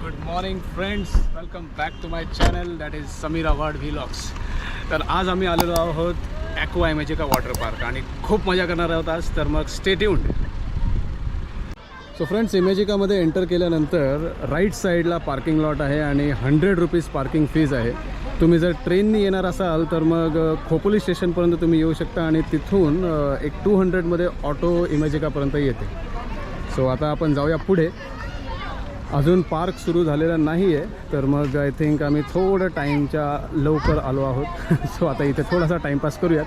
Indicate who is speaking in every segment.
Speaker 1: Good morning friends, welcome back to my channel that is SameerAvhadVlogs. तर आज आम्ही आलेलो आहोत ॲक्वा इमॅजिका वॉटर पार्क आणि खूप मजा करणार आहोत आज. तर मग स्टे ट्यून्ड. सो फ्रेंड्स, इमॅजिकामध्ये एंटर केल्यानंतर राईट साईडला पार्किंग लॉट आहे आणि 100 रुपीज पार्किंग फीज आहे. तुम्ही जर ट्रेननी येणार असाल तर मग खोपोली स्टेशनपर्यंत तुम्ही येऊ शकता आणि तिथून एक 200मध्ये ऑटो इमॅजिकापर्यंत येते. सो आता आपण जाऊया पुढे. अजून पार्क सुरू झालेला नाही आहे, तर मग आय थिंक आम्ही थोडं टाईमच्या लवकर आलो आहोत. सो आता इथे थोडासा टाईमपास करूयात.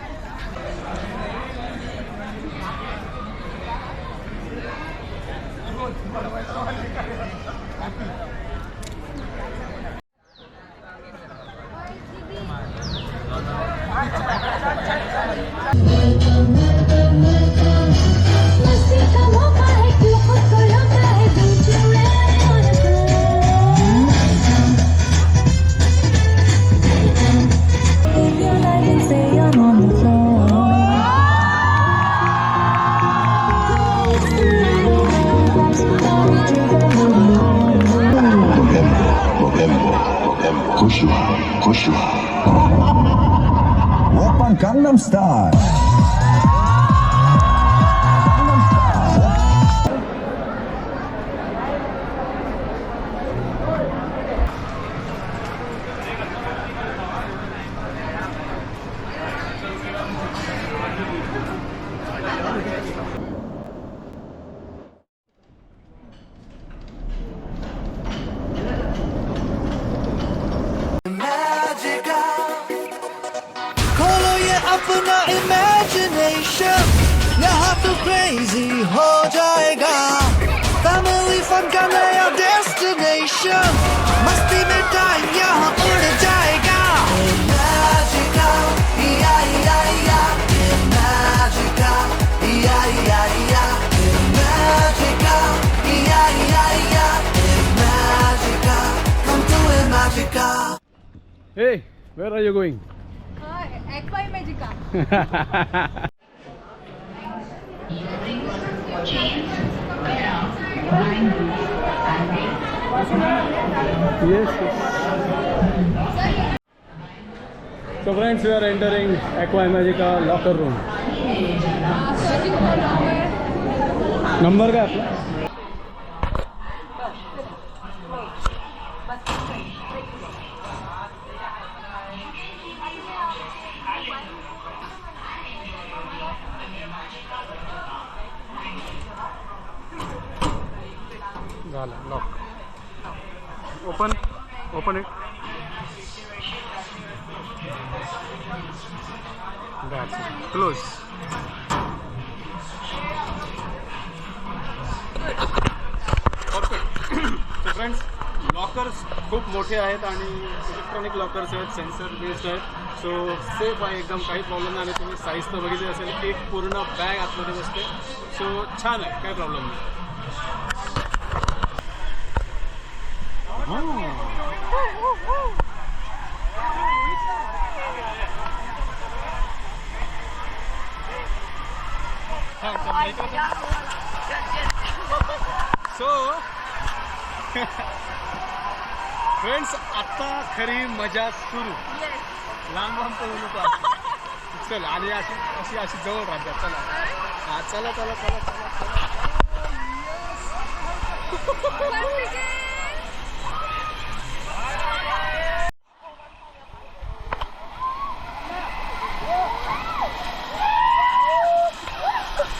Speaker 2: Open Gangnam Style.
Speaker 3: अपना imagination यहाँ तो crazy हो जाएगा. Family fun का नया destination, मस्ती में time यहाँ उड़ जाएगा. Imagica, Imagica, Imagica, Imagica, Imagica, Imagica, come to Imagica.
Speaker 1: Hey, where are you going?
Speaker 4: Aqua Imagica.
Speaker 1: Yes. So friends, we are entering Aqua Imagica locker room. Number काय आपला? Lock. Open it. That's it. Close. Perfect. So friends, lockers खूप मोठे आहेत आणि electronic lockers आहेत, sensor based आहेत. So safe आहे एकदम, काही प्रॉब्लेम नाही. आणि तुम्ही साईज तर बघितली असेल, एक पूर्ण बॅग आतमध्ये बसते. सो छान आहे, काही प्रॉब्लेम नाही. सो फ्रेंड्स, आता खरी मजा सुरू. लांब लांब पळू नको. चल, आणि अशी अशी अशी जवळ राहतात. चला हा, चला चला चला चला चला.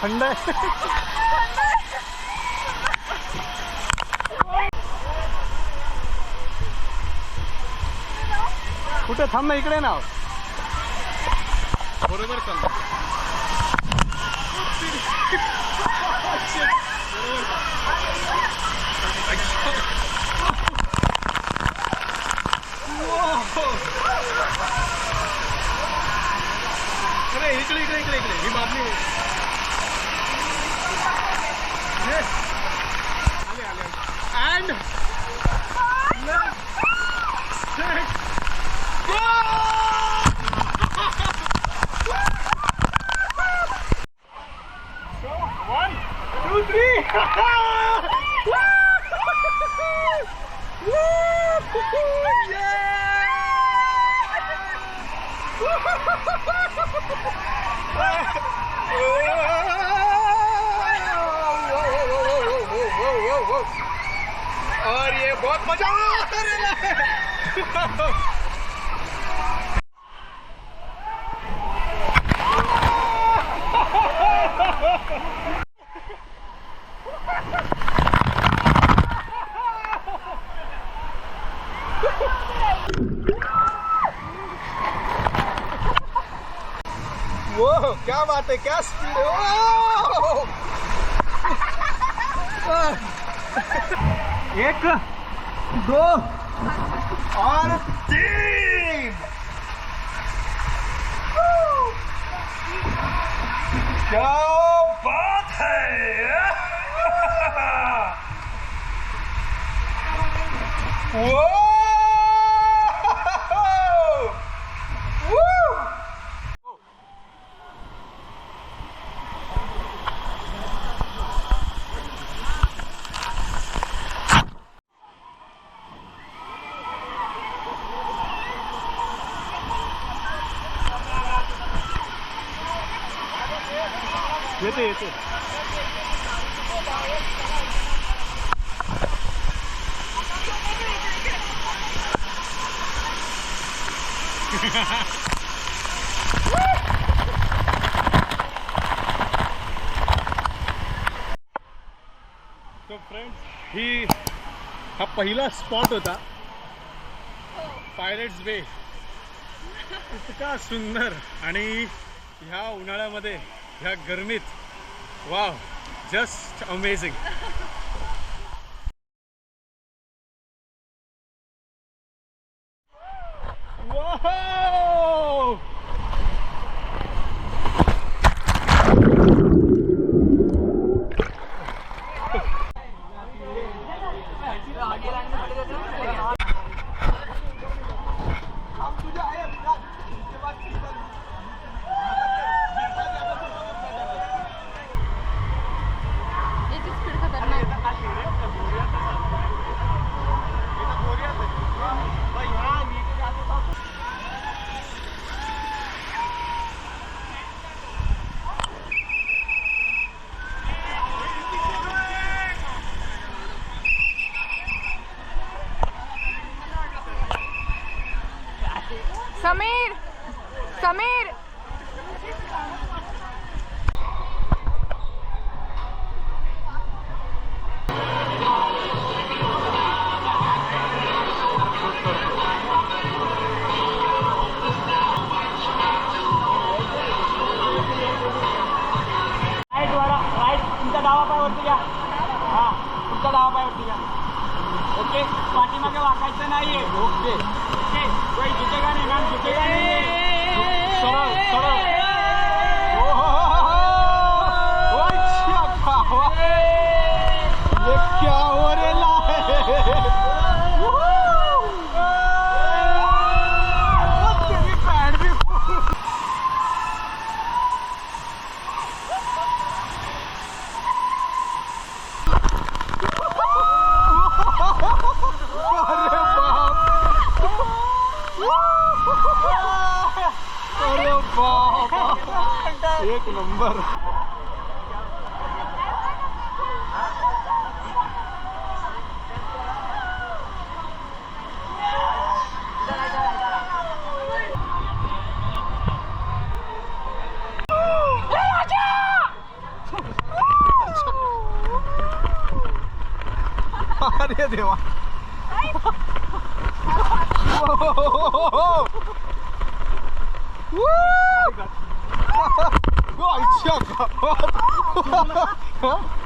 Speaker 1: थंड आहे. कुठे थांब ना, इकडे ना. बरोबर चालतं. अरे इकडे इकडे इकडे इकडे ही बातमी. आले आले. अँड वो क्या बात है, क्या स्पीड है। एक, दो और तीन। क्या बात है। वो येते येते. तो फ्रेंड्स, हा पहिला स्पॉट होता पायरेट्स बे. इतका सुंदर आणि ह्या उन्हाळ्यामध्ये ह्या गरमीत wow, just amazing.
Speaker 4: Sameer, Sameer.
Speaker 5: तुमच्या डावा पायावरती घ्या. हा, तुमच्या डावा पायावरती घ्या. ओके, पाठीमागे वाकायचं नाहीये. ओके ओके, कोई झुकेगा नहीं मॅम, झुकेगा नहीं. सरळ सरळ. ये क्या हो रेला है. तेरी पैड भी एक नंबर. अरे देवा.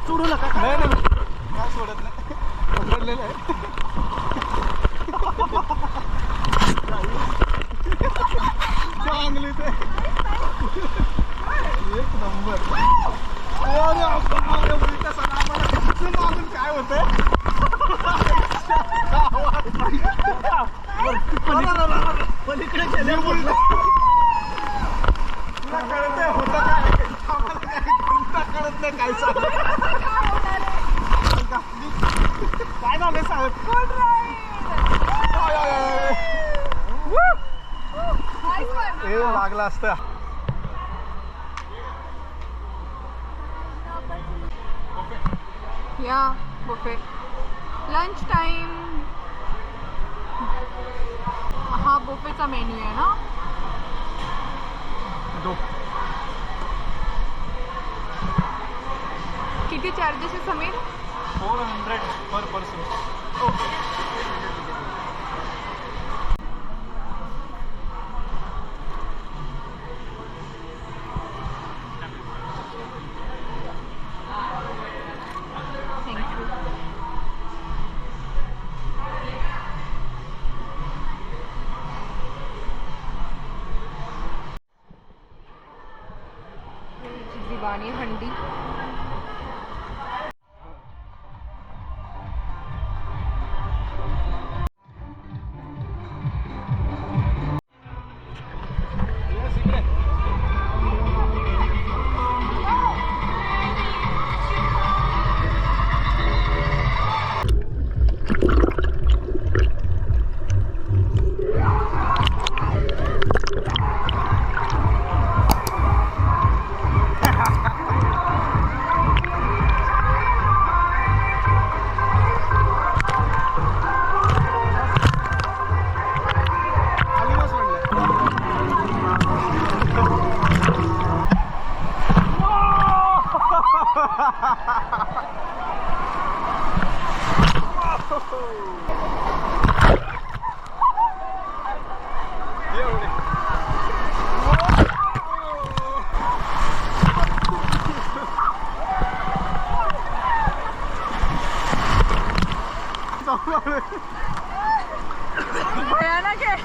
Speaker 5: सोडू नका. नाही नाही, काय सोडत नाही, पकडलेलं आहे. चांगली ते एक नंबर. मागून काय होतंय. पलीकडे गेले तुला कळत आहे होतं काय, आम्हाला काय कळत नाही काय चाललं. काय झालं साहेब. हे लागलं असतं.
Speaker 4: Yeah, buffet. Lunch time. हा बुफेचा मेन्यू आहे ना. किती चार्जेस आहे समीर?
Speaker 5: 400 पर पर्सन.
Speaker 4: ओके. थँक्यू. दिवाणी हंडी. भयानक आहे.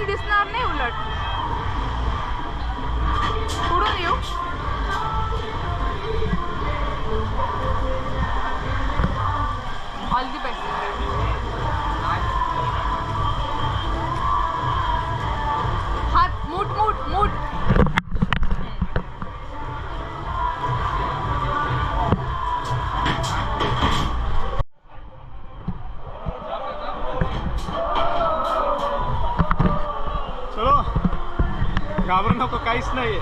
Speaker 4: दिसणार नाही उलट. पुढून येऊ. All the best. हात मूठ मूठ मूठ.
Speaker 5: चलो घाबरू नको, काहीच नाही.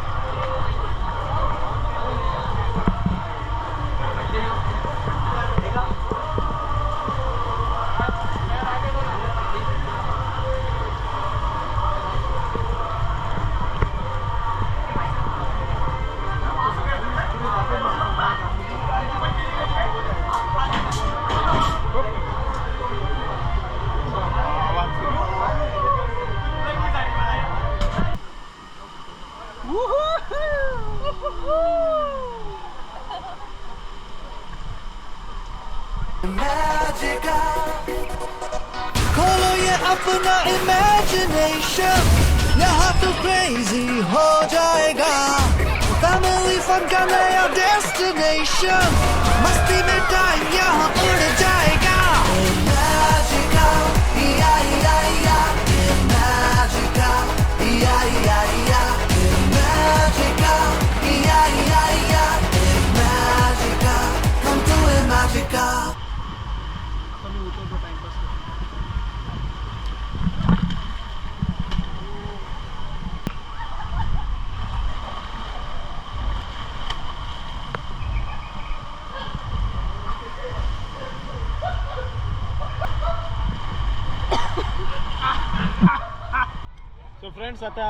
Speaker 3: Magica, खोलो ये अपना imagination, यहाँ तो crazy हो जाएगा. Family fun का नया destination, मस्ती में time यहाँ उड़ जाएगा. Magica, Magica, Magica, Magica, come to Imagica.
Speaker 1: Friends आता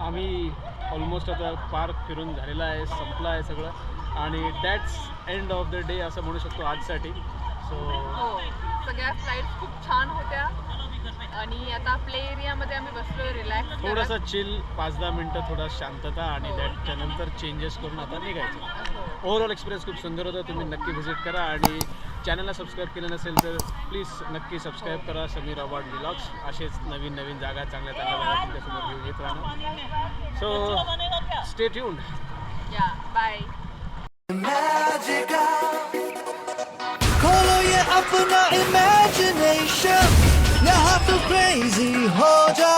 Speaker 1: आम्ही ऑलमोस्ट आता पार्क फिरून झालेला आहे, संपला आहे सगळं आणि that's end of the day असं म्हणू शकतो आजसाठी. सो
Speaker 4: हो, सगळ्या फ्लाईट्स खूप छान होत्या आणि आता प्ले एरियामध्ये आम्ही बसलोय रिलॅक्स
Speaker 1: थोडंसं चिल 5-10 मिनटं थोडा शांतता आणि त्यानंतर चेंजेस करून आता निघायचं. ओव्हरऑल एक्सपिरियन्स खूप सुंदर होता. तुम्ही नक्की व्हिजिट करा आणि चॅनलला सबस्क्राईब केलं नसेल तर प्लीज नक्की सबस्क्राईब करा समीर अवॉर्ड व्लॉग्स. असेच नवीन नवीन जागा चांगल्या जागा तुमच्यासमोर घेऊन येत राहणार. So stay tuned.
Speaker 4: या बाय.
Speaker 3: Magica, खोलो ये अपना imagination, यहाँ तो crazy हो जा